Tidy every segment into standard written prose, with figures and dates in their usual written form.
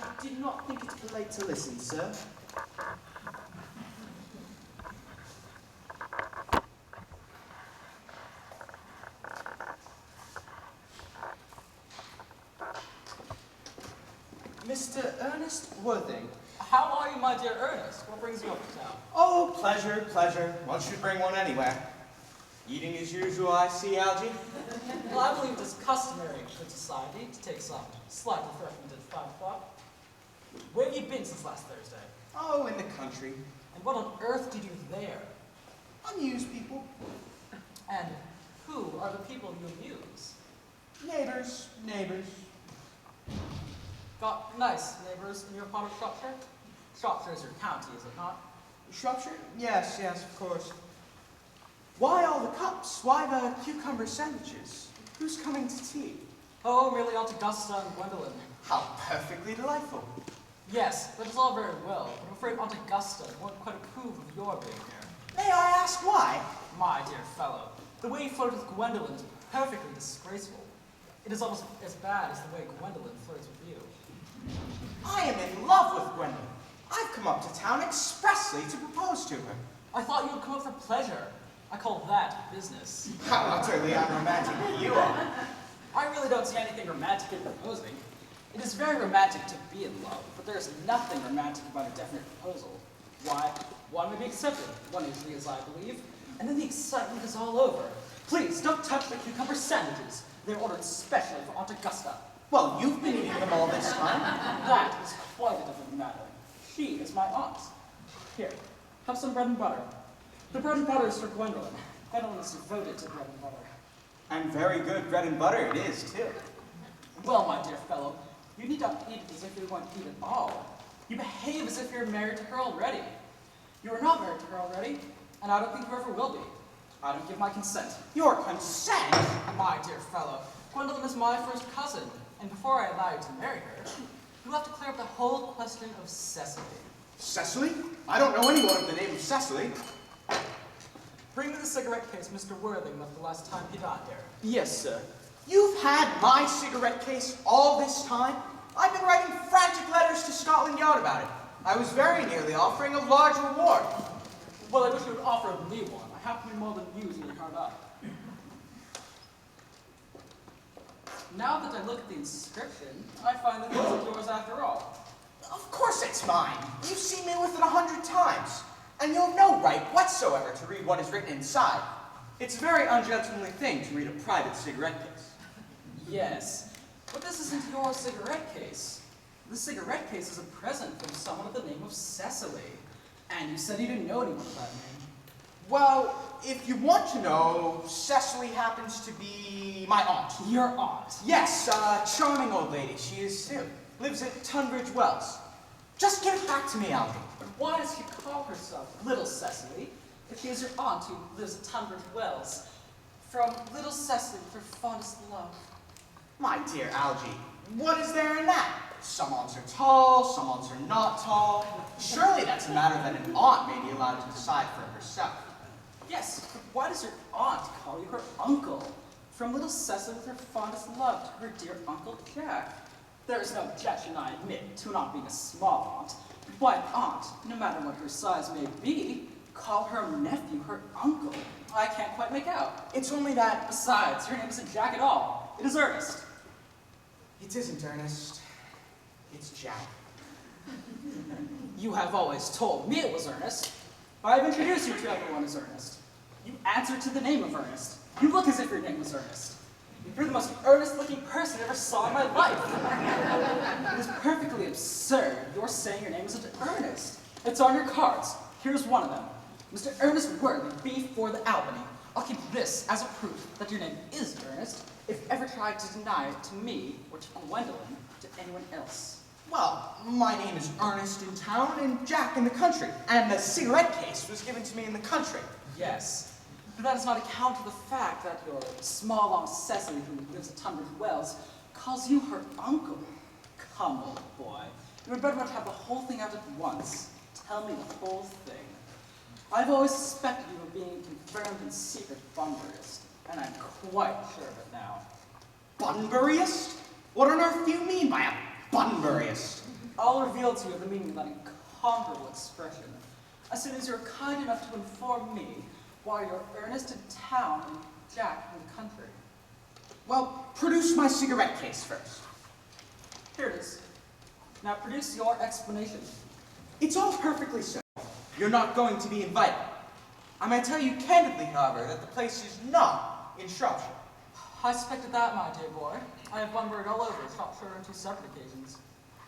I did not think it polite to listen, sir. Mr. Ernest Worthing. How are you, my dear Ernest? What brings you up to town? Oh, pleasure, pleasure. One should bring one anywhere. Eating as usual, I see, Algy. Well, I believe it is customary for society to take some slight refreshment at 5 o'clock. Where have you been since last Thursday? Oh, in the country. And what on earth did you do there? Amuse people. And who are the people you amuse? Neighbors, neighbors. Got nice neighbors in your part of Shropshire? Shropshire is your county, is it not? Shropshire? Yes, yes, of course. Why all the cups? Why the cucumber sandwiches? Who's coming to tea? Oh, merely Aunt Augusta and Gwendolyn. How perfectly delightful. Yes, that is all very well, but I'm afraid Aunt Augusta won't quite approve of your being here. May I ask why? My dear fellow, the way you flirt with Gwendolyn is perfectly disgraceful. It is almost as bad as the way Gwendolyn flirts with you. I am in love with Gwendolyn. I've come up to town expressly to propose to her. I thought you would come up for pleasure. I call that business. How utterly unromantic you are. I really don't see anything romantic in proposing. It is very romantic to be in love, but there is nothing romantic about a definite proposal. Why, one may be accepted, one usually is, I believe, and then the excitement is all over. Please, don't touch the cucumber sandwiches. They're ordered specially for Aunt Augusta. Well, you've been eating them all this time. That is quite a different matter. She is my aunt. Here, have some bread and butter. The bread and butter is for Gwendolyn. Gwendolyn is devoted to bread and butter. And very good bread and butter it is, too. Well, my dear fellow, you need not eat as if you're going to eat it all. You behave as if you're married to her already. You are not married to her already, and I don't think you ever will be. I don't give my consent. Your consent? My dear fellow, Gwendolyn is my first cousin, and before I allow you to marry her, you have to clear up the whole question of Cecily. Cecily? I don't know anyone of the name of Cecily. Bring me the cigarette case Mr. Worthing left the last time he dined here. Yes, sir. You've had my cigarette case all this time? I've been writing frantic letters to Scotland Yard about it. I was very nearly offering a large reward. Well, I wish you would offer me one. I happen to be more than usually hard up. Now that I look at the inscription, I find that it isn't yours after all. Of course it's mine. You've seen me with it 100 times. And you have no right whatsoever to read what is written inside. It's a very ungentlemanly thing to read a private cigarette case. Yes, but this isn't your cigarette case. The cigarette case is a present from someone of the name of Cecily. And you said you didn't know anyone with that name. Well, if you want to know, Cecily happens to be my aunt. Your aunt? Yes, a charming old lady. She is too. Lives at Tunbridge Wells. Just give it back to me, Alvy. But why does she call herself Little Cecily if she is your aunt who lives at Tunbridge Wells? From Little Cecily with her fondest love. My dear Algy, what is there in that? Some aunts are tall, some aunts are not tall. Surely that's a matter that an aunt may be allowed to decide for herself. Yes, but why does your aunt call you her uncle? From Little Cecily with her fondest love to her dear Uncle Jack. There is no objection, I admit, to not being a small aunt. But why an aunt, no matter what her size may be, call her nephew her uncle? I can't quite make out. It's only that... Besides, her name isn't Jack at all. It is Ernest. It isn't Ernest. It's Jack. You have always told me it was Ernest. I have introduced you to everyone as Ernest. You answer to the name of Ernest. You look as if your name was Ernest. You're the most earnest-looking person I ever saw in my life. It is perfectly absurd you're saying your name isn't Ernest. It's on your cards. Here's one of them. Mr. Ernest Worthing, B4 the Albany. I'll keep this as a proof that your name is Ernest if ever tried to deny it to me or to Gwendolyn or to anyone else. Well, my name is Ernest in town and Jack in the country, and the cigarette case was given to me in the country. Yes. But that does not account for the fact that your small Aunt Cecily, who lives at Tunbridge Wells, calls you her uncle. Come, old boy. You would better not have the whole thing out at once. Tell me the whole thing. I've always suspected you of being confirmed in secret Bunburyist, and I'm quite sure of it now. Bunburyist? What on earth do you mean by a Bunburyist? I'll reveal to you the meaning of that incomparable expression as soon as you're kind enough to inform me why you're Ernest in town and Jack in the country. Well, produce my cigarette case first. Here it is. Now produce your explanation. It's all perfectly simple. You're not going to be invited. I may tell you candidly, however, that the place is not in Shropshire. I suspected that, my dear boy. I have Bunbury all over Shropshire on 2 separate occasions.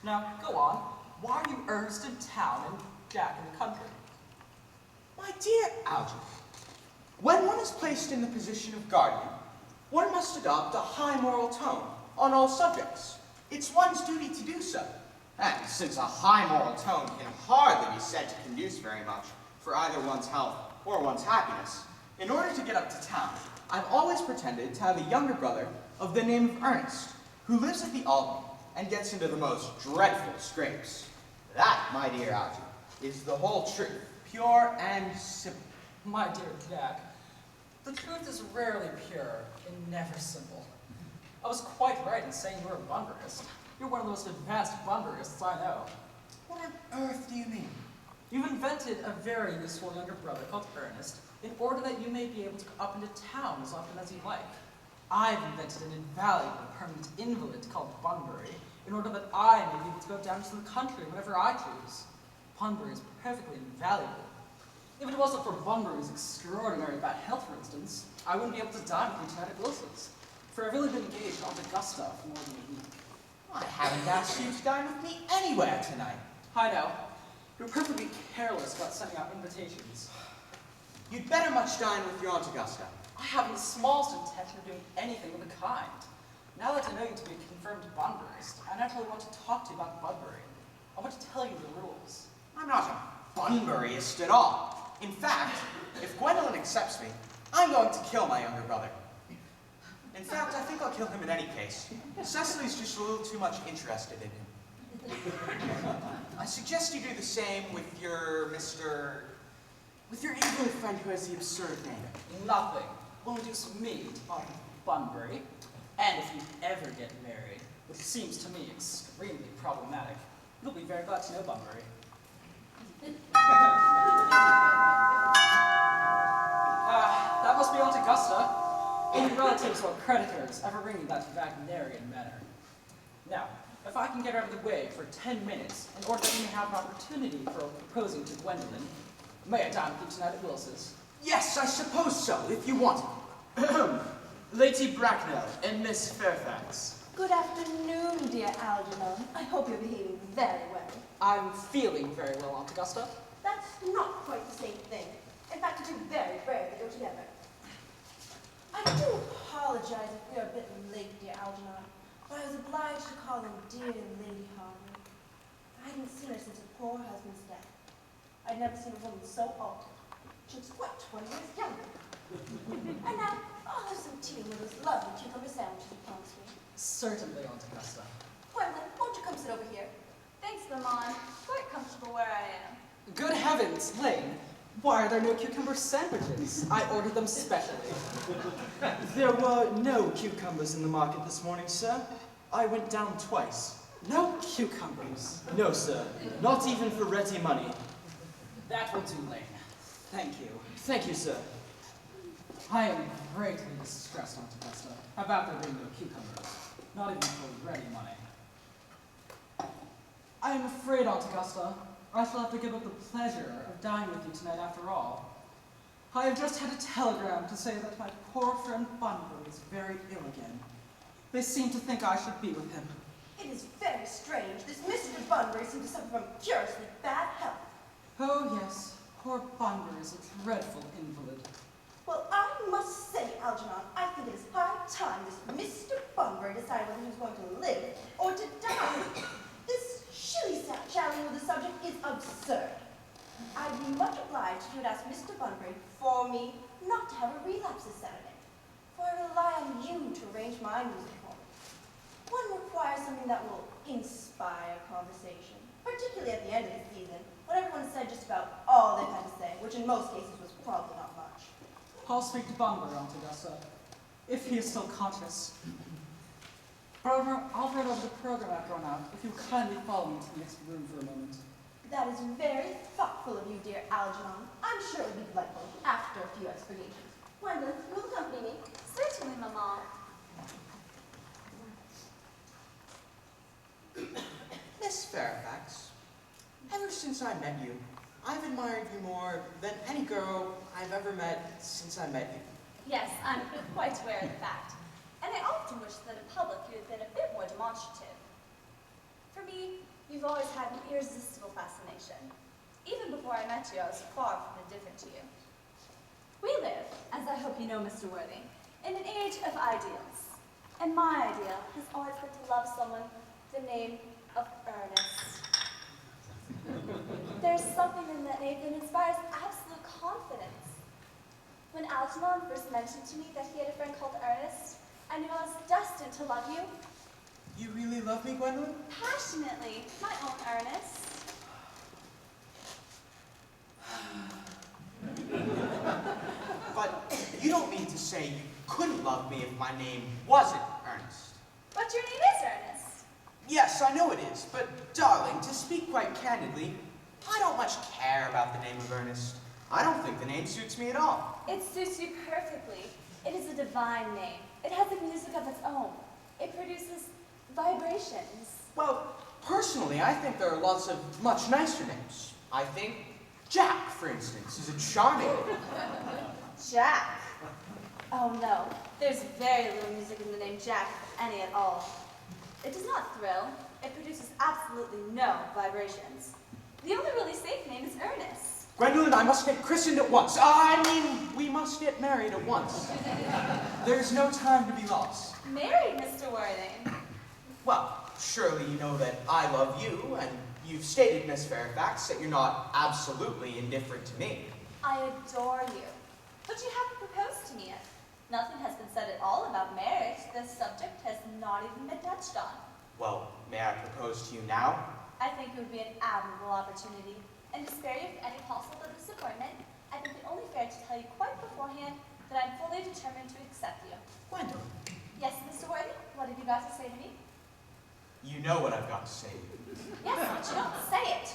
Now, go on. Why are you Ernest in town and Jack in the country? My dear Algernon, when one is placed in the position of guardian, one must adopt a high moral tone on all subjects. It's one's duty to do so. And since a high moral tone can hardly be said to conduce very much for either one's health or one's happiness, in order to get up to town, I've always pretended to have a younger brother of the name of Earnest, who lives at the Albany and gets into the most dreadful scrapes. That, my dear Algernon, is the whole truth, pure and simple. My dear Jack, the truth is rarely pure and never simple. I was quite right in saying you're a Bunburyist. You're one of the most advanced Bunburyists I know. What on earth do you mean? You've invented a very useful younger brother called Ernest in order that you may be able to go up into town as often as you like. I've invented an invaluable permanent invalid called Bunbury in order that I may be able to go down to the country whenever I choose. Bunbury is perfectly invaluable. If it wasn't for Bunbury's extraordinary bad health, for instance, I wouldn't be able to dine with you tonight at Wilson's, for I've really been engaged on Augusta for more than a week. I haven't asked you to dine with me anywhere tonight. I know. You're perfectly careless about sending out invitations. You'd better much dine with your Aunt Augusta. I haven't the smallest intention of doing anything of the kind. Now that I know you to be a confirmed Bunburyist, I naturally want to talk to you about Bunbury. I want to tell you the rules. I'm not a Bunburyist at all. In fact, if Gwendolyn accepts me, I'm going to kill my younger brother. In fact, I think I'll kill him in any case. Cecily's just a little too much interested in him. I suggest you do the same with your with your invalid friend who has the absurd name. Nothing will induce me to talk to Bunbury, and if you ever get married, which seems to me extremely problematic, you'll be very glad to know Bunbury. That must be Aunt Augusta. Any relatives or creditors ever ring in that Wagnerian manner. Now, if I can get out of the way for 10 minutes in order that you may have an opportunity for proposing to Gwendolyn, may I dine with you tonight at Wilson's? Yes, I suppose so, if you want. Lady Bracknell and Miss Fairfax. Good afternoon, dear Algernon. I hope you're behaving very well. I'm feeling very well, Aunt Augusta. That's not quite the same thing. In fact, it's very rare that you're together. I do apologize if we are a bit late, dear Algernon, but I was obliged to call on dear Lady Harwood. I hadn't seen her since her poor husband's death. I'd never seen a woman so altered. She was quite 20 years younger. And now, I'll have some tea with those lovely cucumber sandwiches you promised me. Certainly, Aunt Augusta. Gwendolyn, won't you come sit over here? Thanks, Lamont. Quite comfortable where I am. Good heavens, Lane. Why are there no cucumber sandwiches? I ordered them specially. There were no cucumbers in the market this morning, sir. I went down twice. No cucumbers. No, sir. Not even for ready money. That will do, Lane. Thank you. Thank you, sir. I am greatly distressed, Aunt Augusta, about there being no cucumbers. Not even for ready money. I am afraid, Aunt Augusta, I shall have to give up the pleasure of dining with you tonight after all. I have just had a telegram to say that my poor friend Bunbury is very ill again. They seem to think I should be with him. It is very strange. This Mr. Bunbury seems to suffer from curiously bad health. Oh yes, poor Bunbury is a dreadful invalid. Well, I must say, Algernon, I think it is high time this Mr. Bunbury decided whether he was going to live or to die. This shilly-shallying with the subject is absurd. I'd be much obliged if you would ask Mr. Bunbury for me not to have a relapse this Saturday, for I rely on you to arrange my music for me. One requires something that will inspire conversation, particularly at the end of the season, when everyone said just about all they've had to say, which in most cases was probably not much. I'll speak to Bunbury, Aunt Augusta, if he is still conscious. However, I'll run over the program I've drawn out if you'll kindly follow me to the next room for a moment. That is very thoughtful of you, dear Algernon. I'm sure it would be delightful after a few expurgations. Gwendolyn, will you accompany me? Certainly, Mamma. Miss Fairfax, ever since I met you, I've admired you more than any girl I've ever met since I met you. Yes, I'm quite aware of the fact. And I often wish that in public you had been a bit more demonstrative. For me, you've always had an irresistible fascination. Even before I met you, I was far from indifferent to you. We live, as I hope you know, Mr. Worthing, in an age of ideals. And my ideal has always been to love someone the name of Earnest. There's something in that name that inspires absolute confidence. When Algernon first mentioned to me that he had a friend called Earnest, I knew I was destined to love you. You really love me, Gwendolyn? Passionately, my own Earnest. But you don't mean to say you couldn't love me if my name wasn't Earnest. But your name is Earnest. Yes, I know it is, but darling, to speak quite candidly, I don't much care about the name of Earnest. I don't think the name suits me at all. It suits you perfectly. It is a divine name. It has a music of its own. It produces vibrations. Well, personally, I think there are lots of much nicer names. I think Jack, for instance, is a charming name. Jack. Oh no, there's very little music in the name Jack, if any at all. It does not thrill. It produces absolutely no vibrations. The only really safe name is Earnest. Gwendolyn, I must get christened at once. We must get married at once. There's no time to be lost. Married, Mr. Worthing. Well, surely you know that I love you, and you've stated, Miss Fairfax, that you're not absolutely indifferent to me. I adore you. But you haven't proposed to me yet. Nothing has been said at all about marriage. This subject has not even been touched on. Well, may I propose to you now? I think it would be an admirable opportunity. And to spare you any possible disappointment, I think it only fair to tell you quite beforehand that I'm fully determined to accept you. Gwendolyn, Yes, Mr. Worthing, what have you got to say to me? you know what I've got to say. Yes, but you don't say it.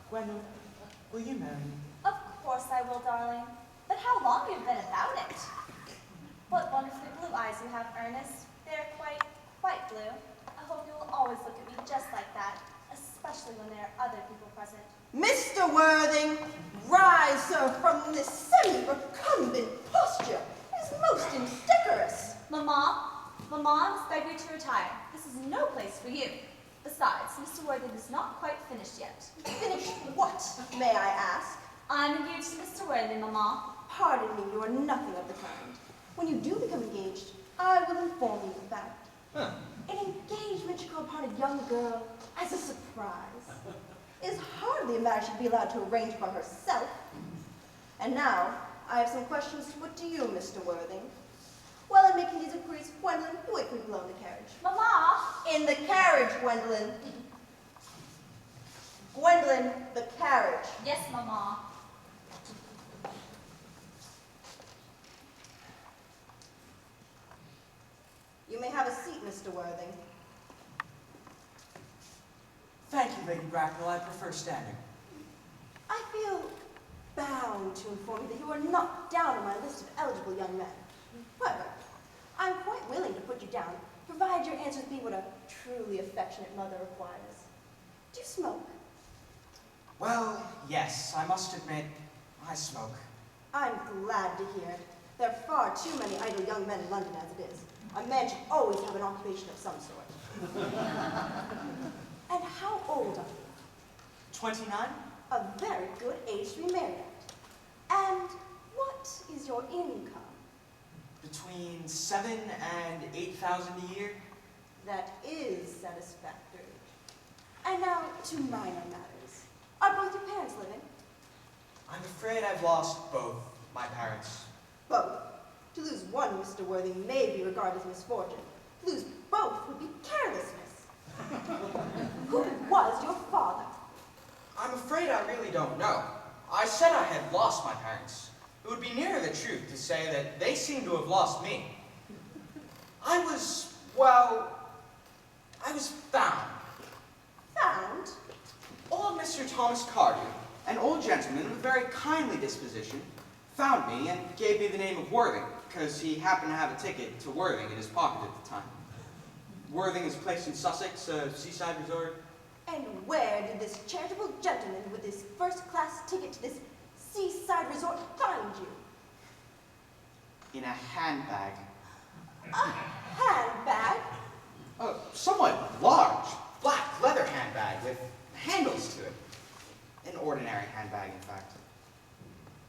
Gwendolyn, will you marry me? Of course I will, darling. But how long you've been about it? What wonderfully blue eyes you have, Ernest. They're quite blue. I hope you will always look at me just like that, especially when there are other people present. Mr. Worthing, rise, sir, from this semi-recumbent posture. It is most indecorous. Mamma, I must beg you to retire. This is no place for you. Besides, Mr. Worthing is not quite finished yet. Finished what, may I ask? I'm engaged to Mr. Worthing, Mamma. Pardon me, you are nothing of the kind. When you do become engaged, I will inform you of that. An engagement should go upon a young girl as a surprise. It is hardly a matter she should be allowed to arrange by herself. And now, I have some questions to put to you, Mr. Worthing. While I'm making these inquiries, Gwendolyn, you wait for me below in the carriage. Mamma! In the carriage, Gwendolyn. Gwendolyn, the carriage. Yes, Mamma. You may have a seat, Mr. Worthing. Thank you, Lady Bracknell. I prefer standing. I feel bound to inform you that you are not down on my list of eligible young men. However, I'm quite willing to put you down, provided your answers be what a truly affectionate mother requires. Do you smoke? Well, yes, I must admit, I smoke. I'm glad to hear it. There are far too many idle young men in London as it is. A man should always have an occupation of some sort. And how old are you? 29? A very good age to be married at. And what is your income? Between 7,000 and 8,000 a year? That is satisfactory. And now to minor matters. Are both your parents living? I'm afraid I've lost both my parents. Both. To lose one, Mr. Worthing, may be regarded as misfortune. To lose both would be carelessness. Who was your father? I'm afraid I really don't know. I said I had lost my parents. It would be nearer the truth to say that they seem to have lost me. I was found. Found? Old Mr. Thomas Cardew, an old gentleman of a very kindly disposition, found me and gave me the name of Worthing, because he happened to have a ticket to Worthing in his pocket at the time. Worthing is a place in Sussex, a seaside resort. And where did this charitable gentleman with this first-class ticket to this seaside resort find you? In a handbag. A handbag? A somewhat large, black leather handbag with handles to it. An ordinary handbag, in fact.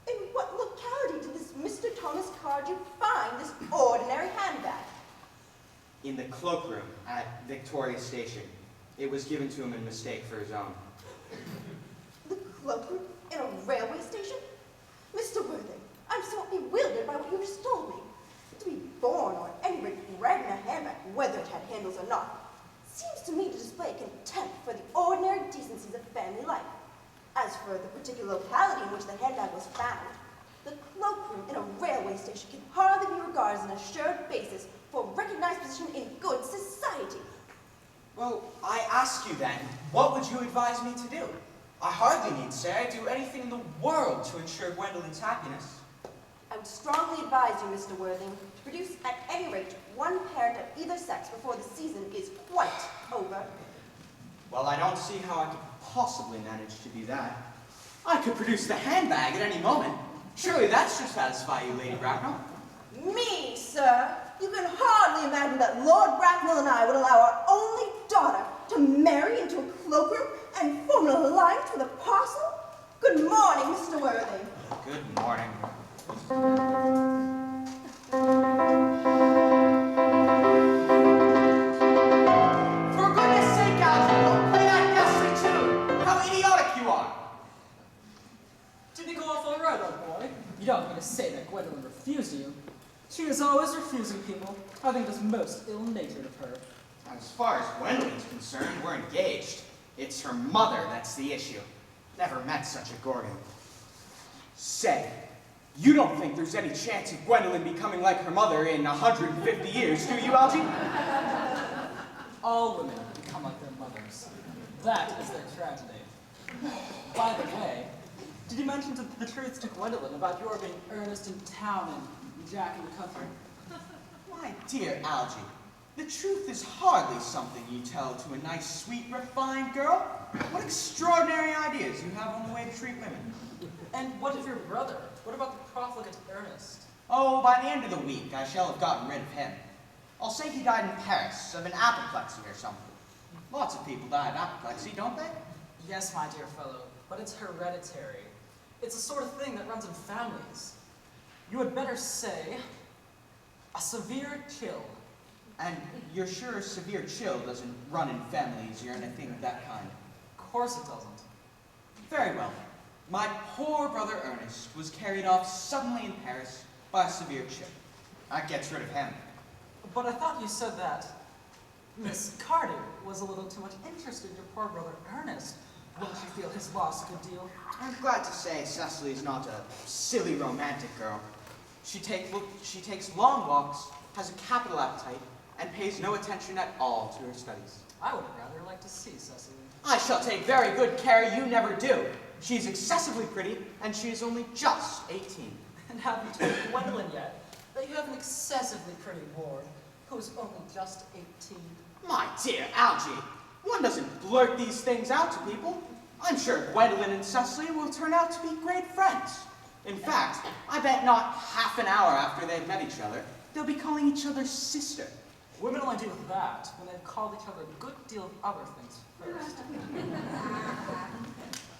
In what locality did this Mr. Thomas Cardew find this ordinary handbag? In the cloakroom at Victoria Station. It was given to him in mistake for his own. The cloakroom in a railway station? Mr. Worthing, I'm so bewildered by what you just told me. To be born, or at any rate bred in a handbag, whether it had handles or not, seems to me to display contempt for the ordinary decencies of family life. As for the particular locality in which the handbag was found, the cloakroom in a railway station can hardly be regarded as an assured basis for a recognized position in good society. Well, I ask you then, what would you advise me to do? I hardly need say I do anything in the world to ensure Gwendolyn's happiness. I would strongly advise you, Mr. Worthing, to produce at any rate one parent of either sex before the season is quite over. Well, I don't see how I could possibly manage to do that. I could produce the handbag at any moment. Surely that should satisfy you, Lady Bracknell. Me, sir? You can hardly imagine that Lord Bracknell and I would allow our only daughter to marry into a cloakroom and form an alliance with a parcel? Good morning, Mr. Worthing. Good morning. For goodness sake, Algy, don't play that ghastly tune! How idiotic you are! Did he go off all right, old boy? You don't mean to say that Gwendolyn refused you. She is always refusing people. I think it is most ill-natured of her. As far as Gwendolyn's concerned, we're engaged. It's her mother that's the issue. Never met such a gorgon. Say, you don't think there's any chance of Gwendolyn becoming like her mother in 150 years, do you, Algy? All women become like their mothers. That is their tragedy. By the way, did you mention the truth to Gwendolyn about your being Earnest in town and Jack in the country? My dear Algy, the truth is hardly something you tell to a nice, sweet, refined girl. What extraordinary ideas you have on the way to treat women. And what of your brother? What about the profligate Earnest? Oh, by the end of the week, I shall have gotten rid of him. I'll say he died in Paris of an apoplexy or something. Lots of people die of apoplexy, don't they? Yes, my dear fellow, but it's hereditary. It's the sort of thing that runs in families. You had better say, a severe chill. And you're sure a severe chill doesn't run in families or anything of that kind? Of course it doesn't. Very well. My poor brother Ernest was carried off suddenly in Paris by a severe chill. That gets rid of him. But I thought you said that Miss Cardew was a little too much interested in your poor brother Ernest. Wouldn't you feel his loss a good deal? I'm glad to say Cecily's not a silly romantic girl. She takes long walks, has a capital appetite, and pays no attention at all to her studies. I would rather like to see Cecily. I shall take very good care you never do. She's excessively pretty, and she is only just 18. And have you told Gwendolyn yet that you have an excessively pretty ward who is only just 18? My dear Algy, one doesn't blurt these things out to people. I'm sure Gwendolyn and Cecily will turn out to be great friends. In fact, I bet not half an hour after they've met each other, they'll be calling each other sister. Women only do that when they've called each other a good deal of other things first.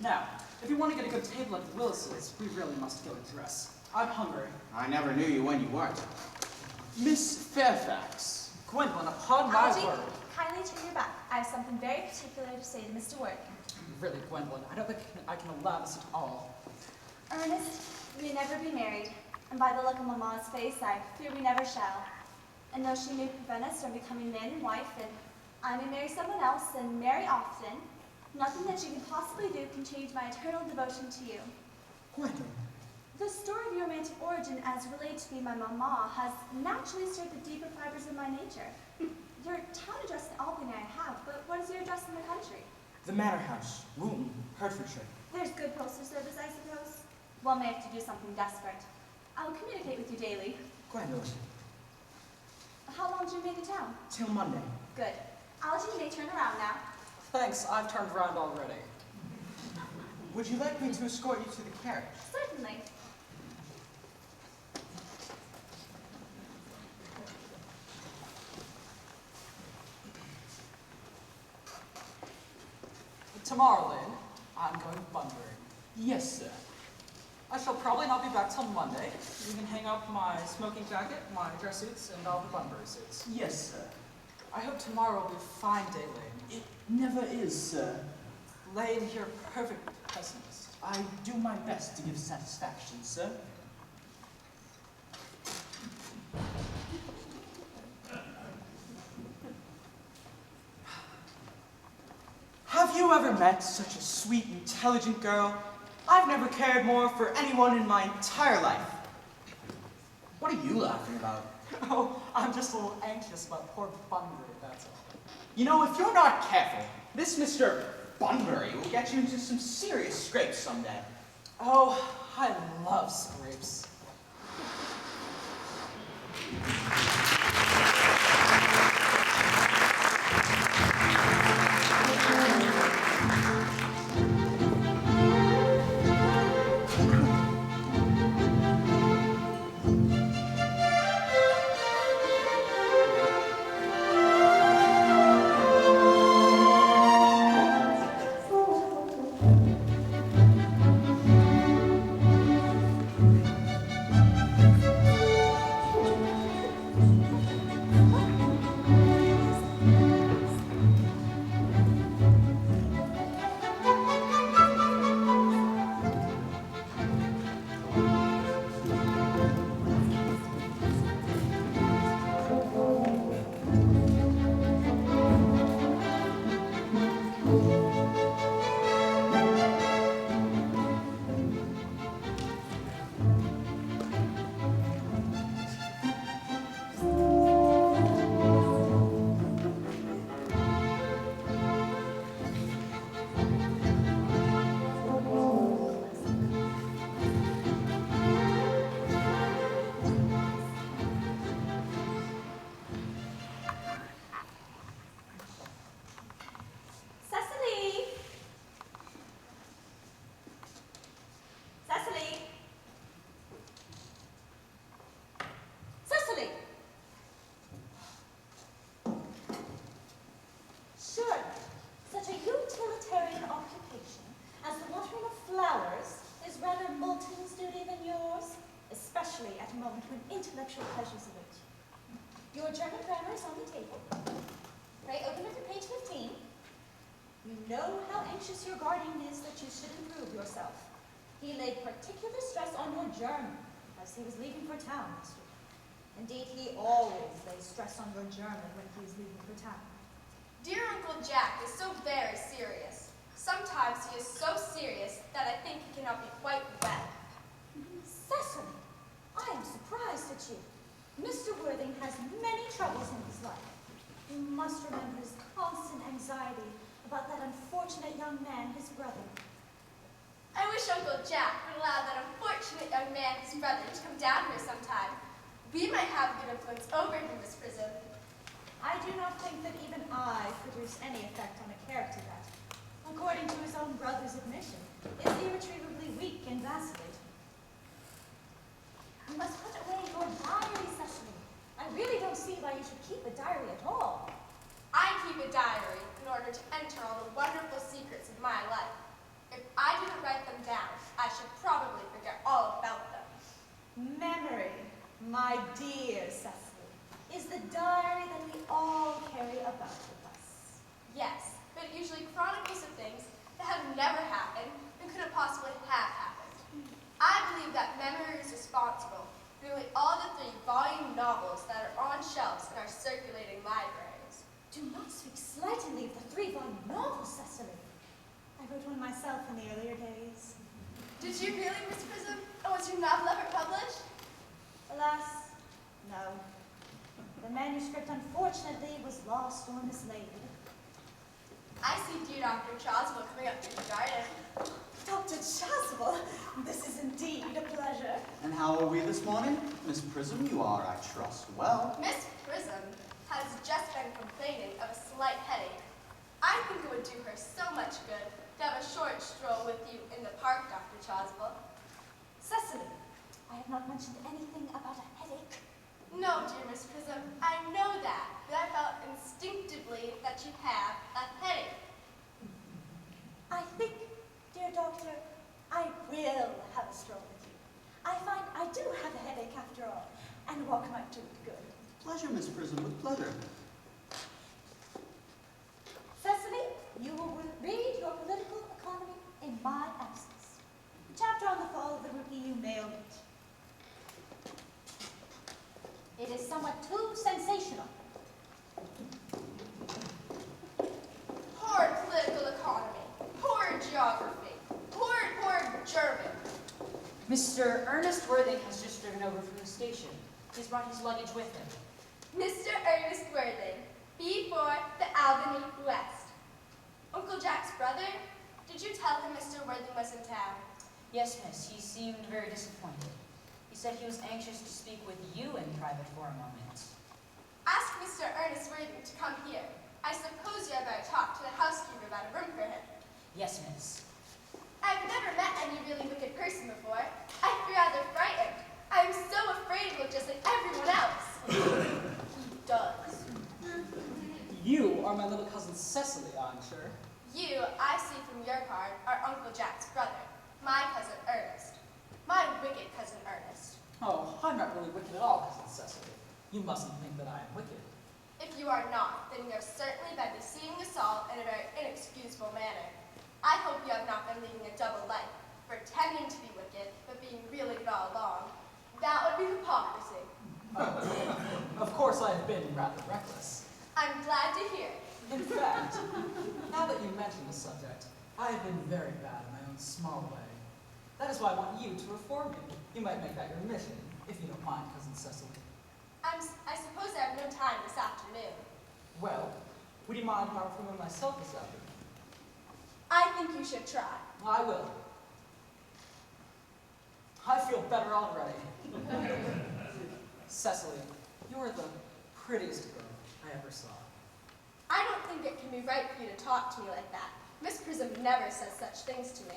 Now, if you want to get a good table at the Willis's, we really must go and dress. I'm hungry. I never knew you when you weren't. Miss Fairfax. Gwendolyn, upon my Algy, word. kindly turn your back. I have something very particular to say to Mr. Worthing. Really, Gwendolyn, I don't think I can allow this at all. Ernest, we may never be married, and by the look on Mamma's face, I fear we never shall. And though she may prevent us from becoming man and wife, and I may marry someone else and marry often, nothing that you can possibly do can change my eternal devotion to you. Gwendolyn, The story of your romantic origin, as relayed to me by Mama, has naturally stirred the deeper fibers of my nature. Your town address in Albany I have, but what is your address in the country? The Manor House, Wootton, Hertfordshire. There's good postal service, I suppose. One may have to do something desperate. I will communicate with you daily. Gwendolyn, How long do you remain in town? till Monday. Good. Algy, you may turn around now. Thanks, I've turned around already. Would you like me to escort you to the carriage? Certainly. Tomorrow, Lynn, I'm going Bunbury. Yes, sir. I shall probably not be back till Monday. You can hang up my smoking jacket, my dress suits, and all the Bunbury suits. Yes, sir. I hope tomorrow will be a fine day, Lane. It never is, sir. Lane, you're a perfect pessimist. I do my best to give satisfaction, sir. Have you ever met such a sweet, intelligent girl? I've never cared more for anyone in my entire life. What are you laughing about? Oh, I'm just a little anxious about poor Bunbury, that's all. You know, if you're not careful, this Mr. Bunbury will get you into some serious scrapes someday. Oh, I love scrapes. Cecily! Cecily! Cecily! Sure, such a utilitarian occupation as the watering of flowers is rather Moulton's duty than yours, especially at a moment when intellectual pleasures await you. Your German grammar is on the table. Pray open it to page 15. You know how anxious your guardian is that you should improve yourself. He laid particular stress on your German as he was leaving for town last week. Indeed, he always lays stress on your German when he is leaving for town. Dear Uncle Jack is so very serious. Sometimes he is so serious that I think he cannot be quite well. Cecily, I am surprised at you. Mr. Worthing has many troubles in his life. You must remember his constant anxiety about that unfortunate young man, his brother. I wish Uncle Jack would allow that unfortunate young man, his brother, to come down here sometime. We might have a good influence over him, Miss Prism. I do not think that even I produce any effect on a character that, according to his own brother's admission, is irretrievably weak and vacillating. You must put away your diary, Cecily. I really don't see why you should keep a diary at all. I keep a diary in order to enter all the wonderful secrets of my life. If I didn't write them down, I should probably forget all about them. Memory, my dear Cecily, is the diary that we all carry about with us. Yes, but it usually chronicles of things that have never happened and couldn't possibly have happened. I believe that memory is responsible for nearly all the 3-volume novels that are on shelves in our circulating libraries. Do not speak slightingly of the 3-volume novel, Cecily. I wrote one myself in the earlier days. Did you really, Miss Prism? And was your novel ever published? Alas, no. The manuscript, unfortunately, was lost or mislaid. I see dear Dr. Chasuble coming up through the garden. Dr. Chasuble, this is indeed a pleasure. And how are we this morning? Miss Prism, you are, I trust, well. Miss Prism has just been complaining of a slight headache. I think it would do her so much good to have a short stroll with you in the park, Dr. Chasuble. Cecily, I have not mentioned anything about a headache. No, dear Miss Prism, I know that, but I felt instinctively that you have a headache. I think, dear doctor, I will have a stroll with you. I find I do have a headache after all, and a walk might do it good. Pleasure, Miss Prism, with pleasure. Cecily, you will read your political economy in my absence. The chapter on the fall of the rupee you may omit. It is somewhat too sensational. Poor political economy, poor geography, poor German. Mr. Ernest Worthing has just driven over from the station. He's brought his luggage with him. Mr. Earnest Worthing, B4, the Albany West. Uncle Jack's brother? Did you tell him Mr. Worthing was in town? Yes, miss. He seemed very disappointed. He said he was anxious to speak with you in private for a moment. Ask Mr. Ernest Worthing to come here. I suppose you had better talk to the housekeeper about a room for him. Yes, miss. I've never met any really wicked person before. I feel rather frightened. I'm so afraid he'll just like everyone else. He does. You are my little cousin Cecily, I'm sure. You, I see from your card, are Uncle Jack's brother, my cousin Ernest. My wicked cousin Ernest. Oh, I'm not really wicked at all, cousin Cecily. You mustn't think that I am wicked. If you are not, then you have certainly been deceiving us all in a very inexcusable manner. I hope you have not been leading a double life, pretending to be wicked, but being really good all along. That would be hypocrisy. Of course I have been rather reckless. I'm glad to hear it. In fact, now that you mention the subject, I have been very bad in my own small way. That is why I want you to reform me. You might make that your mission, if you don't mind, cousin Cecily. I suppose I have no time this afternoon. Well, would you mind if I reform myself this afternoon? I think you should try. I will. I feel better already. Cecily, you are the prettiest girl I ever saw. I don't think it can be right for you to talk to me like that. Miss Prism never says such things to me.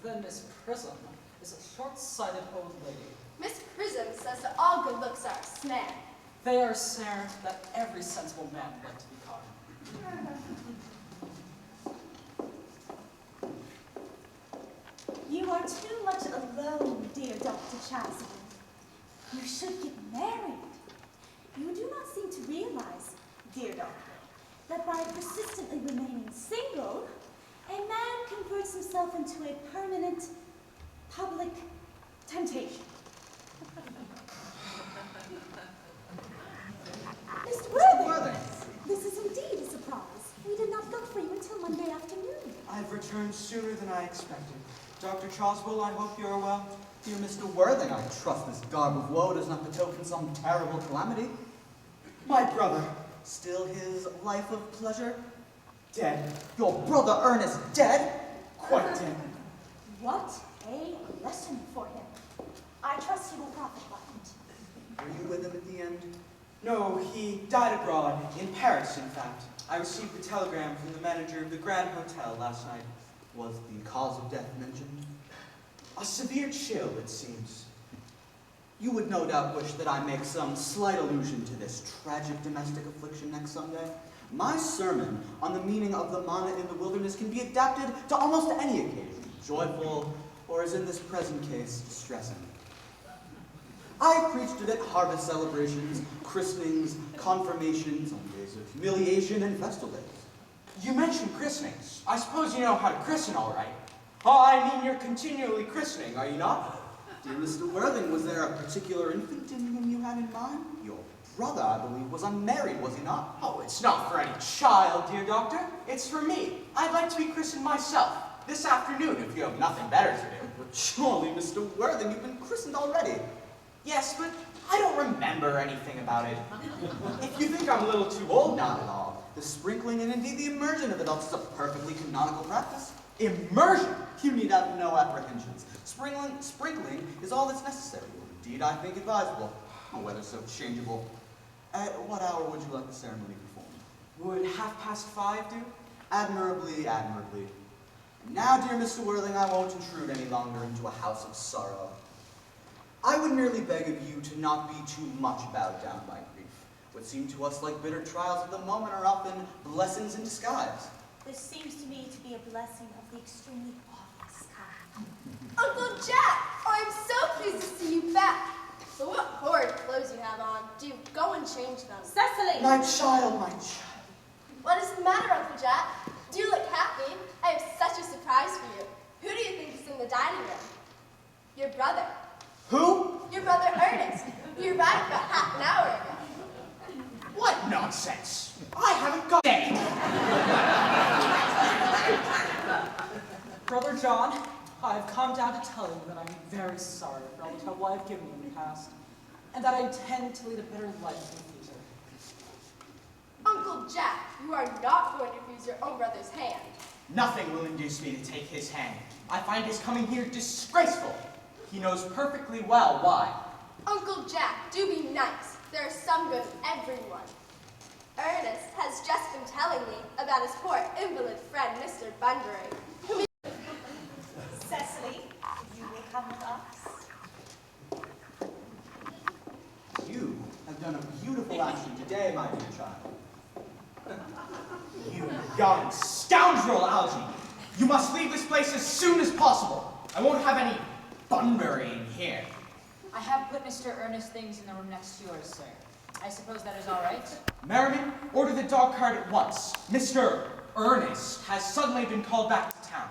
Then Miss Prism is a short-sighted old lady. Miss Prism says that all good looks are a snare. They are snare that every sensible man would like to be caught in. You are too much alone, dear Dr. Chasuble. You should get married. You do not seem to realize, dear doctor, that by persistently remaining single, a man converts himself into a permanent public temptation. Mr. Worthing, this is indeed a surprise. We did not look for you until Monday afternoon. I've returned sooner than I expected. Dr. Chasuble, I hope you are well. Dear Mr. Worthing, I trust this garb of woe does not betoken some terrible calamity. My brother, Still his life of pleasure? dead. Your brother Ernest dead? Quite dead. What a lesson for him. I trust he will profit by it. Were you with him at the end? No, he died abroad, in Paris, in fact. I received a telegram from the manager of the Grand Hotel last night. Was the cause of death mentioned? A severe chill, it seems. You would no doubt wish that I make some slight allusion to this tragic domestic affliction next Sunday. My sermon on the meaning of the manna in the wilderness can be adapted to almost any occasion, joyful, or as in this present case, distressing. I preached it at harvest celebrations, christenings, confirmations, on days of humiliation, and festal days. You mentioned christenings. I suppose you know how to christen all right. Oh, I mean, you're continually christening, are you not? Dear Mr. Worthing, was there a particular infant in whom you had in mind? Your brother, I believe, was unmarried, was he not? Oh, it's not for any child, dear doctor. It's for me. I'd like to be christened myself. this afternoon if you have nothing better to do. But surely, Mr. Worthing, you've been christened already. Yes, but I don't remember anything about it. If you think I'm a little too old, not at all. The sprinkling and indeed the immersion of adults is a perfectly canonical practice. Immersion? You need have no apprehensions. Sprinkling is all that's necessary. Indeed, I think advisable. Oh, whether so changeable. At what hour would you like the ceremony performed? Would 5:30 do? Admirably, admirably. Now, dear Mr. Worthing, I won't intrude any longer into a house of sorrow. I would merely beg of you to not be too much bowed down by grief. What seem to us like bitter trials at the moment are often blessings in disguise. This seems to me to be a blessing of the extremely awful kind. Uncle Jack! Oh, I'm so pleased to see you back. So what horrid clothes you have on. Do go and change them. Cecily! My child, my child. What is the matter, Uncle Jack? Do you look happy? I have such a surprise for you. Who do you think is in the dining room? Your brother. Who? Your brother Ernest. He arrived about half an hour ago. What nonsense! I haven't got any. Brother John, I have come down to tell you that I'm very sorry for all the trouble I have given you in the past, and that I intend to lead a better life in the future. Uncle Jack, you are not going to refuse your own brother's hand. Nothing will induce me to take his hand. I find his coming here disgraceful. He knows perfectly well why. Uncle Jack, do be nice. There is some good in everyone. Ernest has just been telling me about his poor invalid friend, Mr. Bunbury, whom he... Cecily, you will come with us. You have done a beautiful action today, my dear child. You young scoundrel, Algy! You must leave this place as soon as possible. I won't have any Bunburying here. I have put Mr. Earnest things in the room next to yours, sir. I suppose that is all right? Merriman, order the dog cart at once. Mr. Earnest has suddenly been called back to town.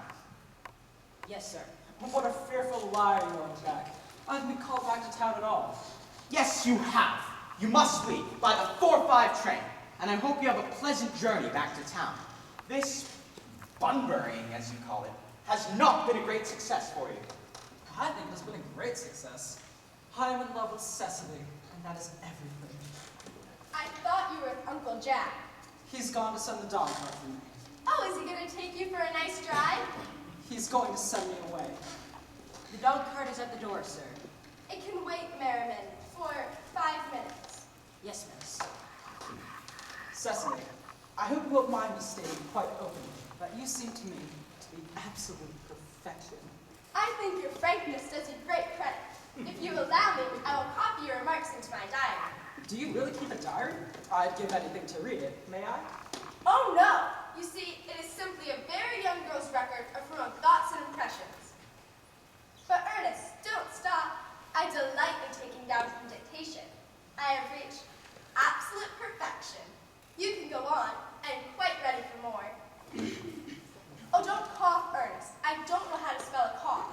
Yes, sir. What a fearful liar you are, Jack. I haven't been called back to town at all. Yes, you have. You must leave by the 4:05 train, and I hope you have a pleasant journey back to town. This Bunburying, as you call it, has not been a great success for you. I think it has been a great success. I am in love with Cecily, and that is everything. I thought you were with Uncle Jack. He's gone to send the dog cart for me. Oh, is he going to take you for a nice drive? He's going to send me away. The dog cart is at the door, sir. It can wait, Merriman, for 5 minutes. Yes, miss. Cecily, I hope you won't mind me stating quite openly that you seem to me to be absolute perfection. I think your frankness does you great credit. If you allow me, I will copy your remarks into my diary. Do you really keep a diary? I'd give anything to read it. May I? Oh no! You see, it is simply a very young girl's record of her own thoughts and impressions. But Ernest, don't stop. I delight in taking down from dictation. I have reached absolute perfection. You can go on. I am quite ready for more. Oh, don't cough, Ernest. I don't know how to spell a cough.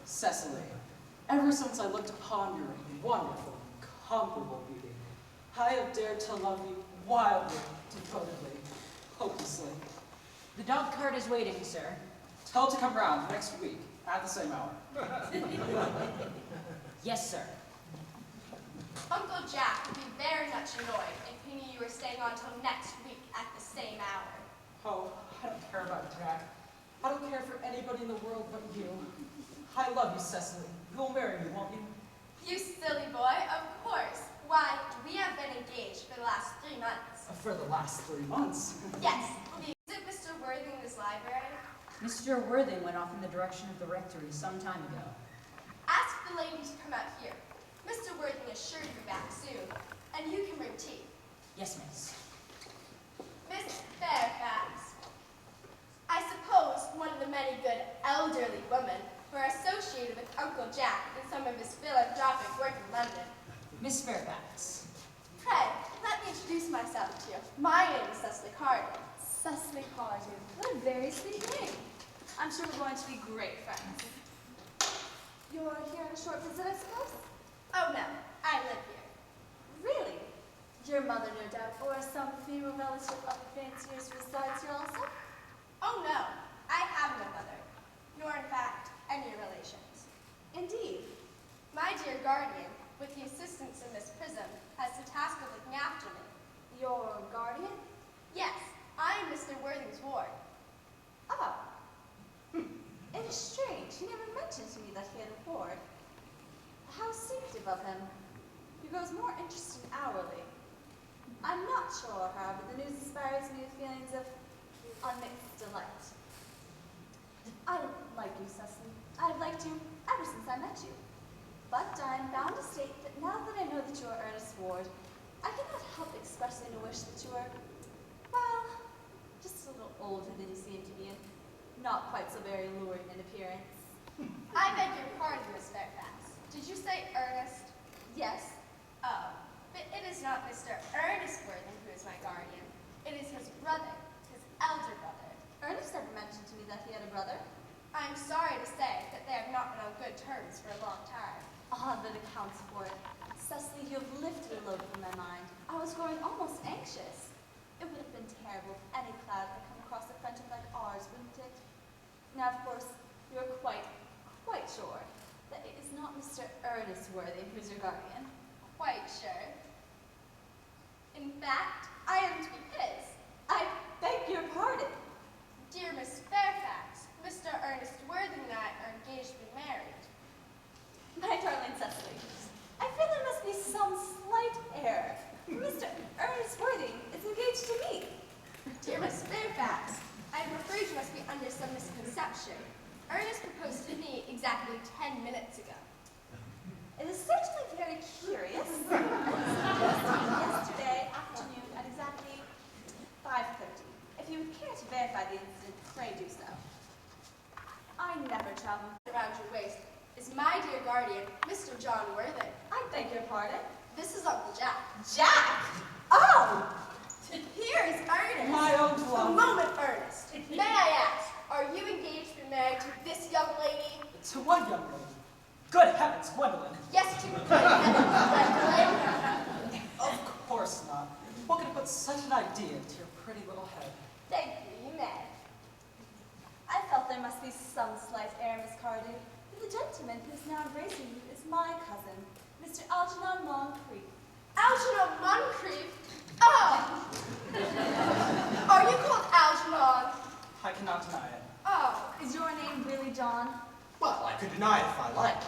Cecily, ever since I looked upon your wonderful, incomparable beauty, I have dared to love you wildly, devotedly, hopelessly. The dog cart is waiting, sir. Tell it to come round next week at the same hour. Yes, sir. Uncle Jack would be very much annoyed if he knew you were staying on till next week at the same hour. Oh, I don't care about Jack. I don't care for anybody in the world but you. I love you, Cecily. You'll marry me, won't you? You silly boy, of course. Why, we have been engaged for the last 3 months. For the last 3 months. Yes. Is it Mr. Worthing's library? Mr. Worthing went off in the direction of the rectory some time ago. Ask the lady to come out here. Mr. Worthing is sure to be back soon, and you can bring tea. Yes, miss. Miss Fairfax, I suppose one of the many good elderly women who are associated with Uncle Jack in some of his philanthropic work in London. Miss Fairfax. Pray, let me introduce myself to you. My name is Cecily Carden. Cecily Carden. What a very sweet name. I'm sure we're going to be great friends. You're here on a short visit, I suppose? Oh no, I live here. Really? Your mother, no doubt, or some female relative of the fanciers resides here also? Oh no, I have no mother, nor in fact any relations. Indeed, my dear guardian, with the assistance of Miss Prism, has the task of looking after me. Your guardian? Yes, I am Mr. Worthing's ward. Oh. It is strange. He never mentioned to me that he had a ward. How secretive of him. He grows more interesting hourly. I'm not sure, however, the news inspires me with feelings of unmixed delight. I like you, Cecily. I've liked you ever since I met you. But I am bound to state that now that I know that you are Ernest Ward, I cannot help expressing a wish that you were, well, just a little older than you seem to be, and not quite so very alluring in appearance. I beg your pardon, Miss Fairfax. Did you say Ernest? Yes, Oh, but it is not Mr. Ernest Worthing who is my guardian. It is his brother, his elder brother. Ernest never mentioned to me that he had a brother. I am sorry to say that they have not been on good terms for a long time. Ah, that accounts for it. Cecily, you have lifted a load from my mind. I was growing almost anxious. It would have been terrible if any cloud had come across a friendship like ours, wouldn't it? Now, of course, you are quite sure that it is not Mr. Ernest Worthing who's your guardian. Quite sure. In fact, I am to be his. I beg your pardon. Dear Miss Fairfax, Mr. Ernest Worthing and I are engaged to be married. My darling Cecily, I feel there must be some slight error. Mr. Ernest Worthing is engaged to me. Dear Miss Fairfax, I am afraid you must be under some misconception. Ernest proposed to me exactly 10 minutes ago. It is certainly very curious. Yesterday afternoon at exactly 5:30. If you would care to verify the incident, pray do so. I never travel. Around your waist is my dear guardian, Mr. John Worthing. I beg your pardon. This is Uncle Jack. Jack! Oh! Here is Ernest. My own A love. moment, Ernest. May I ask, are you engaged to be married to this young lady? To what young lady? Good heavens, Gwendolyn. Yes, to Gwendolyn. Of course not. What could have put such an idea into your pretty little head? Thank you, you may. I felt there must be some slight error, Miss Cardew. The gentleman who is now embracing you is my cousin, Mr. Algernon Moncrief. Algernon Moncrief? Oh! Are you called Algernon? I cannot deny it. Oh, Is your name really John? Well, I could deny it if I liked.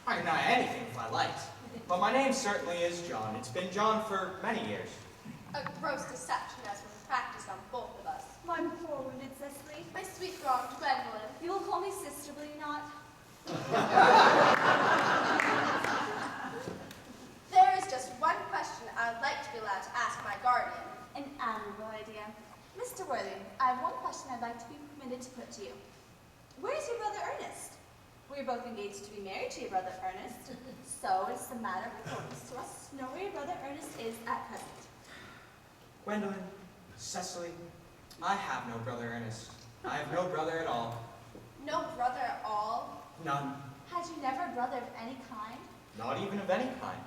I could deny anything if I liked. But my name certainly is John. It's been John for many years. a gross deception has been practiced on both of us. My poor wounded Cecily. My sweet wronged Gwendolyn. You will call me sister, will you not? There is just one question I would like to be allowed to ask my guardian. An admirable idea. Mr. Worthing, I have one question I'd like to be permitted to put to you. Where is your brother Ernest? We are both engaged to be married to your brother Ernest, so it's a matter of importance to us to know where your brother Ernest is at present. Gwendolyn, Cecily, I have no brother Ernest. I have no brother at all. No brother at all? None. Had you never a brother of any kind? Not even of any kind.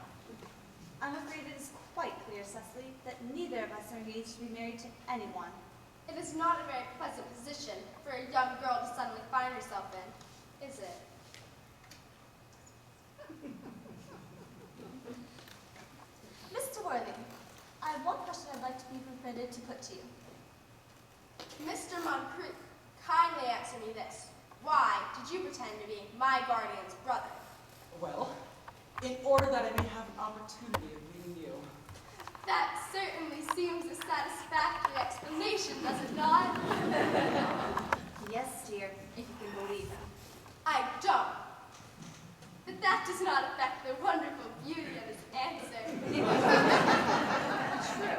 I'm afraid it is quite clear, Cecily, that neither of us are engaged to be married to anyone. It is not a very pleasant position for a young girl to suddenly find herself in, is it? Mr. Worthing, I have one question I'd like to be permitted to put to you. Mr. Moncrief, kindly answer me this. Why did you pretend to be my guardian's brother? Well, in order that I may have an opportunity of meeting you. That certainly seems a satisfactory explanation, does it not? Yes, dear, if you can believe it. I don't. But that does not affect the wonderful beauty of his answer. True.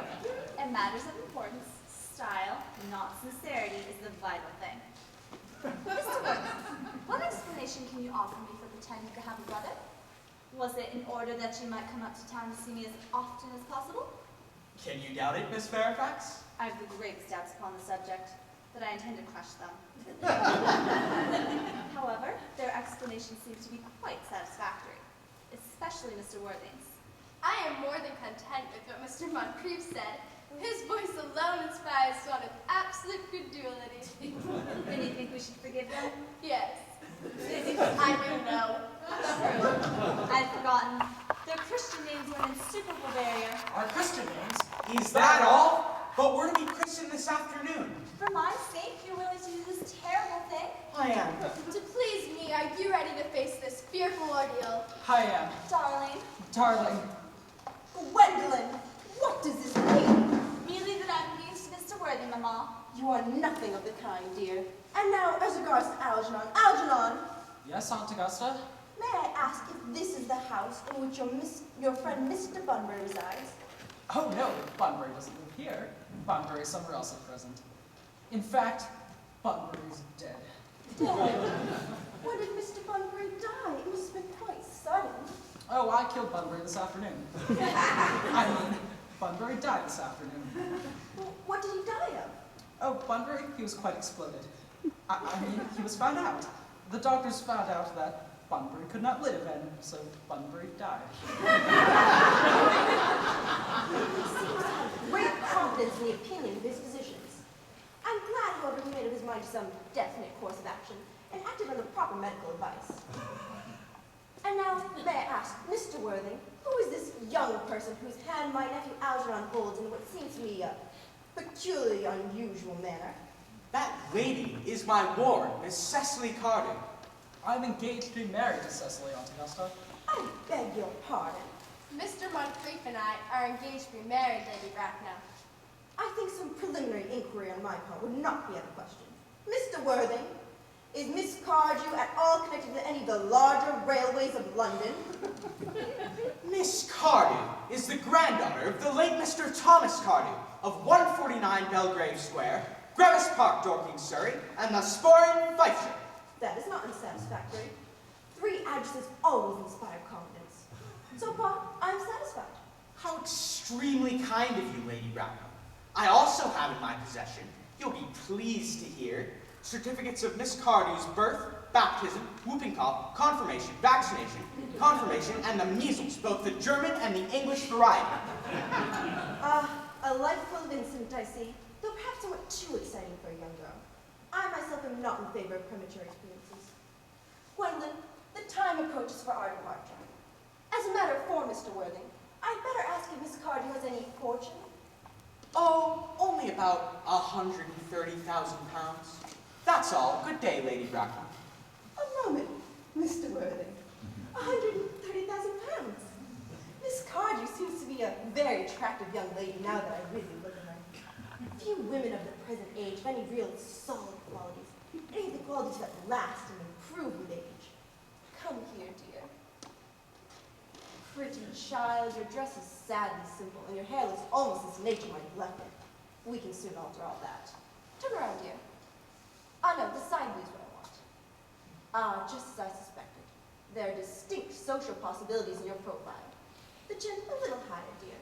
In matters of importance, style, not sincerity, is the vital thing. Mr. Worthing, what explanation can you offer me for pretending to have a brother? Was it in order that you might come up to town to see me as often as possible? Can you doubt it, Miss Fairfax? I have the greatest doubts upon the subject, but I intend to crush them. However, their explanation seems to be quite satisfactory, especially Mr. Worthing's. I am more than content with what Mr. Moncrief said. His voice alone inspires one with absolute credulity. Then you think we should forgive them? Yes. I do know. I'd forgotten. Their Christian names were an insuperable barrier. Our Christian names? Is that all? But we're to be christened this afternoon. For my sake, you're willing to do this terrible thing? I am. To please me, are you ready to face this fearful ordeal? I am. Darling, Darling. Gwendolyn, what does this mean? really that I'm engaged to Mr. Worthy, Mamma? You are nothing of the kind, dear. And now, as regards to Algernon. Algernon, Yes, Aunt Augusta? may I ask if this is the house in which your friend Mr. Bunbury resides? Oh no, Bunbury doesn't live here. Bunbury is somewhere else at present. In fact, Bunbury is dead. Dead? When did Mr. Bunbury die? It must have been quite sudden. Oh, I killed Bunbury this afternoon. I mean, Bunbury died this afternoon. Well, what did he die of? Oh, Bunbury, he was quite exploded. I mean, he was found out. The doctors found out that Bunbury could not live, and so Bunbury died. He seems to have great confidence in the opinion of his physicians. I'm glad, however, he made up his mind to some definite course of action and acted on the proper medical advice. And now, may I ask, Mr. Worthing, who is this young person whose hand my nephew Algernon holds in what seems to me a peculiarly unusual manner? That lady is my ward, Miss Cecily Carter. I'm engaged to be married to Cecily, Aunt Augusta. I beg your pardon. Mr. Moncrief and I are engaged to be married, Lady Bracknell. I think some preliminary inquiry on my part would not be out of question. Mr. Worthing, is Miss Cardew at all connected to any of the larger railways of London? Miss Cardew is the granddaughter of the late Mr. Thomas Cardew of 149 Belgrave Square, Gravis Park, Dorking, Surrey, and the Sporran, Fifeshire. That is not unsatisfactory. 3 addresses always inspire confidence. So far, I'm satisfied. How extremely kind of you, Lady Bracknell. I also have in my possession, you'll be pleased to hear, certificates of Miss Cardew's birth, baptism, whooping cough, confirmation, vaccination, confirmation, and the measles, both the German and the English variety. A life full of incident, I see, though perhaps somewhat too exciting for a young girl. I myself am not in favor of premature experiences. Gwendolyn, the time approaches for our departure. As a matter of form, Mr. Worthing, I'd better ask if Miss Cardew has any fortune. Oh, only about 130,000 pounds. That's all. Good day, Lady Bracknell. A moment, Mr. Worthing. 130,000 pounds. Miss Cardew seems to be a very attractive young lady now that I really look at her. Few women of the present age have any real solid qualities, any of the qualities that last and improve with age. Come here, dear. Pretty child, your dress is sadly simple, and your hair looks almost as nature might have left it. We can soon alter all that. Turn around, dear. Ah, no, the side view is what I want. Ah, just as I suspected. There are distinct social possibilities in your profile. The chin a little higher, dear.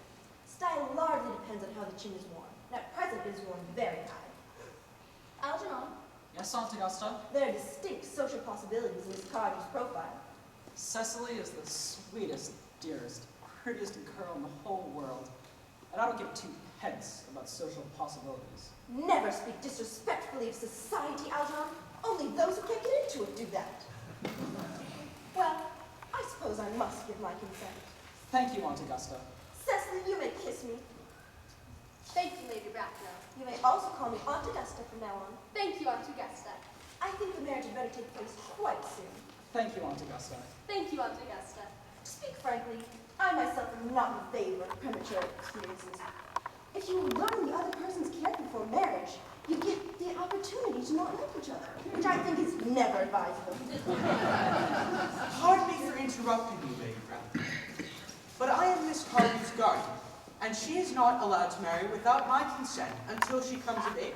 Style largely depends on how the chin is worn. And at present it is worn very high. Algernon, Yes, Aunt Augusta? there are distinct social possibilities in Miss Cardew's profile. Cecily is the sweetest, dearest, prettiest girl in the whole world. And I don't give 2 pence about social possibilities. Never speak disrespectfully of society, Algernon. Only those who can't get into it do that. Well, I suppose I must give my consent. Thank you, Aunt Augusta. Cecily, you may kiss me. Thank you, Lady Bracknell. You may also call me Aunt Augusta from now on. Thank you, Aunt Augusta. I think the marriage had better take place quite soon. Thank you, Aunt Augusta. Thank you, Aunt Augusta. To speak frankly, I myself am not in favor of premature experiences. If you learn the other person's character before marriage, you get the opportunity to not like each other, which I think is never advisable. Pardon me for interrupting you, Lady Bracknell, but I am Miss Cardew's guardian, and she is not allowed to marry without my consent until she comes of age.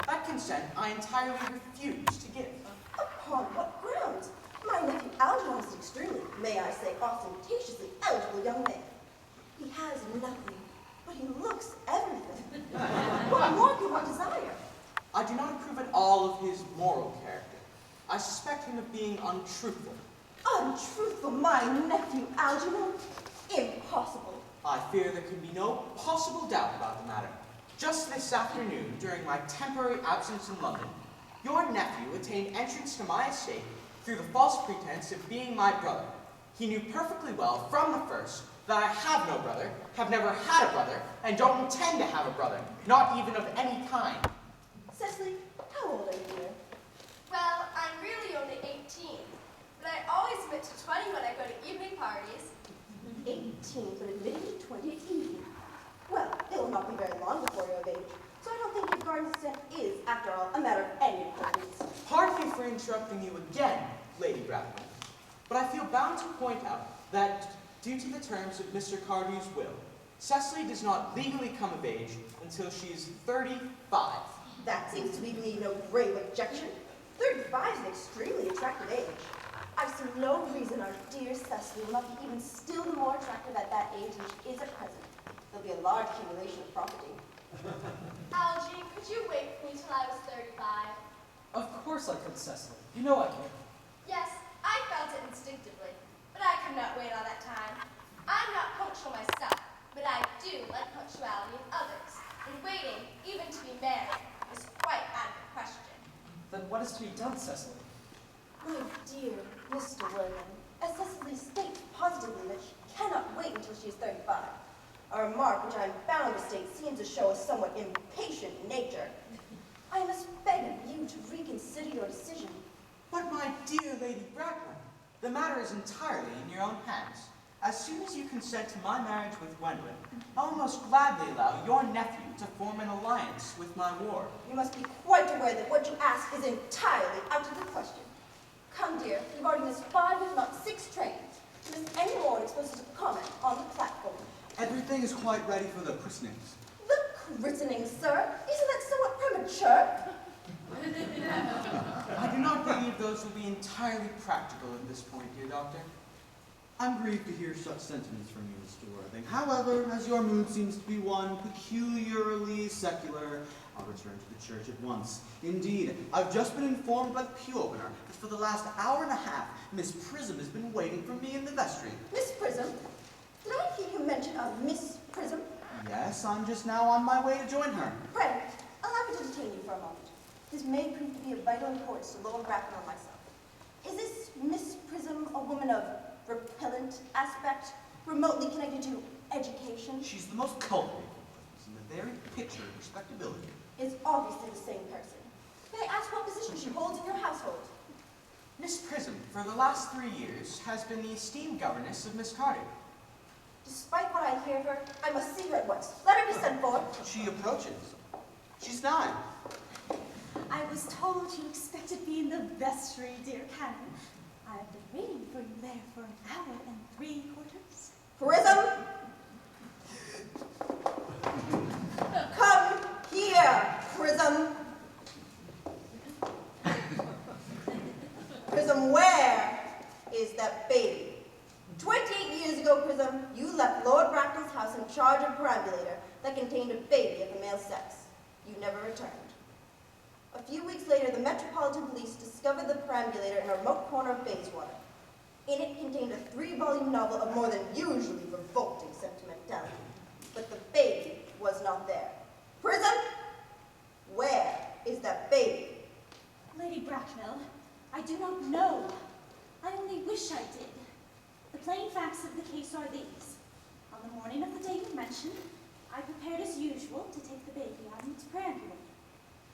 That consent I entirely refuse to give. Upon what grounds? My nephew Algernon is extremely, may I say, ostentatiously eligible young man. He has nothing, but he looks everything. What more could one desire? I do not approve at all of his moral character. I suspect him of being untruthful. Untruthful, my nephew Algernon? Impossible. I fear there can be no possible doubt about the matter. Just this afternoon, during my temporary absence in London, your nephew attained entrance to my estate through the false pretense of being my brother. He knew perfectly well from the first that I have no brother, have never had a brother, and don't intend to have a brother, not even of any kind. Cecily, how old are you, dear? Well, I'm really only 18, but I always admit to 20 when I go to evening parties. 18, but admitting to 20. Well, it will not be very long before you're of age, so I don't think your garden descent is, after all, a matter of any importance. Pardon me for interrupting you again, Lady Bracknell, but I feel bound to point out that, due to the terms of Mr. Cardew's will, Cecily does not legally come of age until she is 35. That seems to leave me no grave objection. 35 is an extremely attractive age. I see no reason our dear Cecily will not be even still more attractive at that age than she is at present. There'll be a large accumulation of property. Algie, could you wait for me till I was 35? Of course I could, Cecily. You know I could. Yes, I felt it instinctively, but I could not wait all that time. I'm not punctual myself, but I do like punctuality in others, and waiting, even to be married, is quite out of the question. Then what is to be done, Cecily? My dear Mr. Worthing, as Cecily states positively that she cannot wait until she is 35. A remark which I am bound to state seems to show a somewhat impatient nature. I must beg of you to reconsider your decision. But my dear Lady Bracknell, the matter is entirely in your own hands. As soon as you consent to my marriage with Gwendolyn, I'll most gladly allow your nephew to form an alliance with my ward. You must be quite aware that what you ask is entirely out of the question. Come, dear, you've already missed 5, if not 6 trains. You missed any more exposed to comment on the platform. Everything is quite ready for the christenings. The christening, sir? Isn't that somewhat premature? I do not believe those will be entirely practical at this point, dear Doctor. I'm grieved to hear such sentiments from you, Mr. Worthing. However, as your mood seems to be one peculiarly secular, I'll return to the church at once. Indeed, I've just been informed by the pew opener that for the last hour and a half, Miss Prism has been waiting for me in the vestry. Miss Prism? Did I hear you mention a Miss Prism? Yes, I'm just now on my way to join her. Pray, allow me to detain you for a moment. This may prove to be of vital importance to Lord Bracknell and myself. Is this Miss Prism a woman of repellent aspect, remotely connected to education? She's the most cultivated and the very picture of respectability. Is obviously the same person. May I ask what position she holds in your household? Miss Prism, for the last 3 years, has been the esteemed governess of Miss Cardew. Despite what I hear of her, I must see her at once. Let her be sent for. She approaches. She's 9. I was told you expected me in the vestry, dear Canon. I've been waiting for you there for an hour and 3/4. Prism! Come here, Prism! Prism, where is that baby? 28 years ago, Prism, you left Lord Bracknell's house in charge of a perambulator that contained a baby of the male sex. You never returned. A few weeks later, the Metropolitan Police discovered the perambulator in a remote corner of Bayswater. In it contained a 3-volume novel of more than usually revolting sentimentality. But the baby was not there. Prism, where is that baby? Lady Bracknell, I do not know. I only wish I did. The plain facts of the case are these. On the morning of the day you mentioned, I prepared as usual to take the baby out in its perambulator.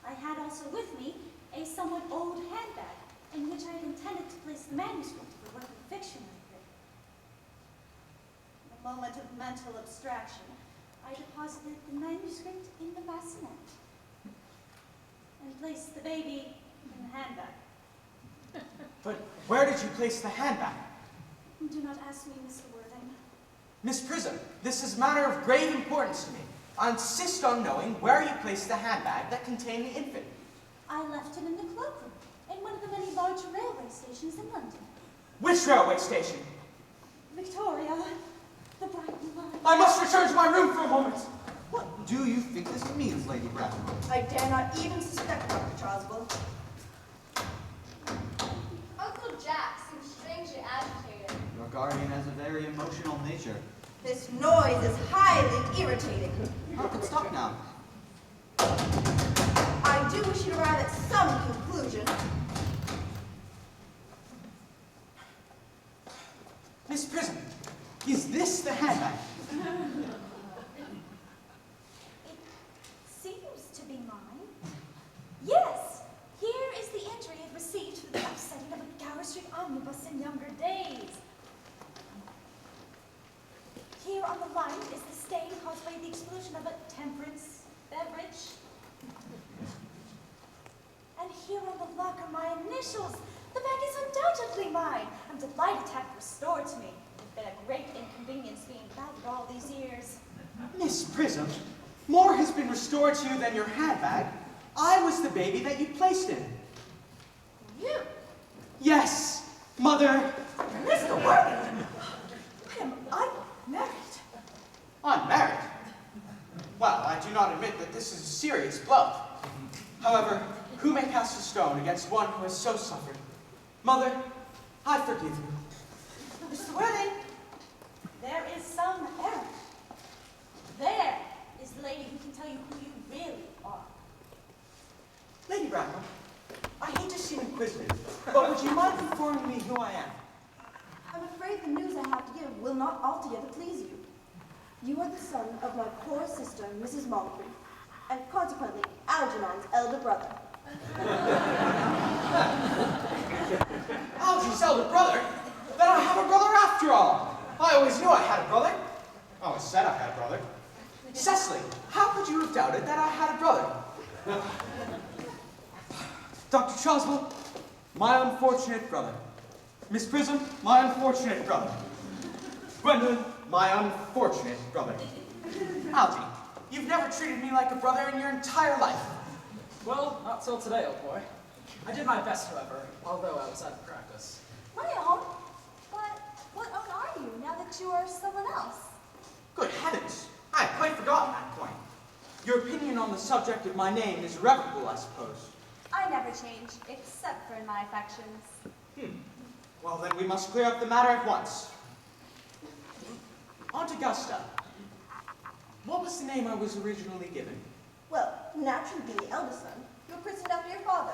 I had also with me a somewhat old handbag in which I had intended to place the manuscript of the work of fiction I had written. In a moment of mental abstraction, I deposited the manuscript in the bassinet and placed the baby in the handbag. But where did you place the handbag? Do not ask me, Mr. Worthing. Miss Prism, this is a matter of grave importance to me. I insist on knowing where you placed the handbag that contained the infant. I left it in the cloakroom, in one of the many large railway stations in London. Which railway station? Victoria, the Brighton line. I must return to my room for a moment. What do you think this means, Lady Bracknell? I dare not even suspect Dr. Charlesville. Uncle Jack seems strangely agitated. Your guardian has a very emotional nature. This noise is highly irritating. Oh, but stop now. I do wish you to arrive at some conclusion. the handbag? It seems to be mine. Yes, here is the entry it received for the upsetting of a Gower Street omnibus in younger days. Here on the line is the stain caused by the explosion of a temperance beverage. And here on the lock are my initials. The bag is undoubtedly mine. I'm delighted to have it restored to me. It's been a great inconvenience being bagged all these years. Miss Prism, more has been restored to you than your handbag. I was the baby that you placed in it. You? Yes, Mother. Mr. Worthing! Am I married? Unmarried? Well, I do not admit that this is a serious blow. However, who may cast a stone against one who has so suffered? Mother, I forgive you. Mr. Worthing! There is some error. There is the lady who can tell you who you really are. Lady Bracknell, I hate to seem inquisitive, but would you mind informing me who I am? I'm afraid the news I have to give will not altogether please you. You are the son of my poor sister, Mrs. Moncrief, and consequently Algernon's elder brother. Algy's elder brother? Then I have a brother after all. I always knew I had a brother. I always said I had a brother. Cecily, how could you have doubted that I had a brother? Dr. Choswell, my unfortunate brother. Miss Prism, my unfortunate brother. Gwendolyn, my unfortunate brother. Algy, you've never treated me like a brother in your entire life. Well, not till today, old boy. I did my best, however, although I was out of practice. My own? But what own are you now that you are someone else? Good heavens, I had quite forgotten that point. Your opinion on the subject of my name is irrevocable, I suppose. I never change, except for in my affections. Well, then we must clear up the matter at once. Aunt Augusta, what was the name I was originally given? Well, naturally being the eldest son, you're christened after your father.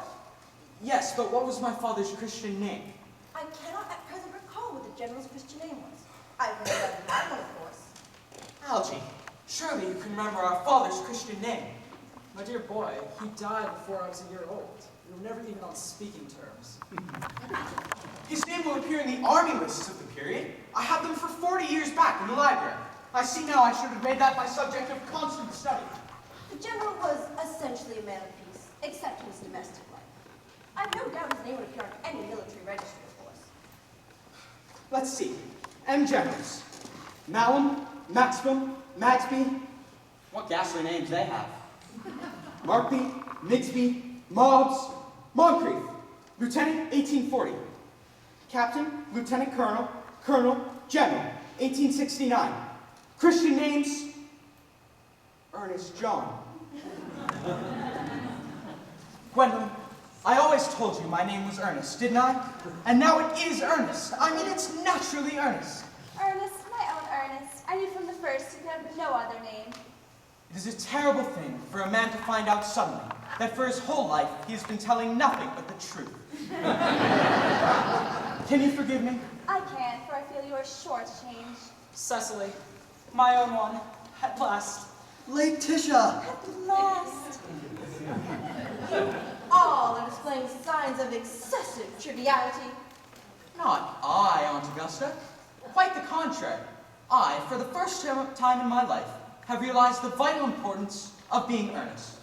Yes, but what was my father's Christian name? I cannot at present recall what the general's Christian name was. I've heard that he had one, of course. Algy, surely you can remember our father's Christian name. My dear boy, he died before I was a year old. We were never even on speaking terms. His name will appear in the army lists of the period. I had them for 40 years back in the library. I see now I should have made that my subject of constant study. The general was essentially a man of peace, except in his domestic life. I've no doubt his name would appear on any military registry, of course. Let's see. M. Generals. Malum, Maximum, Magsby. What ghastly names they have. Markby, Migsby, Mobbs, Moncrief. Lieutenant, 1840. Captain, Lieutenant Colonel, Colonel, General, 1869. Christian names, Earnest John. Gwendolyn, I always told you my name was Earnest, didn't I? And now it is Earnest. I mean, it's naturally Earnest. Ernest, my own Ernest. I knew from the first you could have no other name. It is a terrible thing for a man to find out suddenly that for his whole life he has been telling nothing but the truth. Can you forgive me? I can, for I feel you are shortchanged. Cecily, my own one, at last. Letitia! At last. You all are displaying signs of excessive triviality. Not I, Aunt Augusta. Quite the contrary. I, for the first time in my life, have realized the vital importance of being earnest.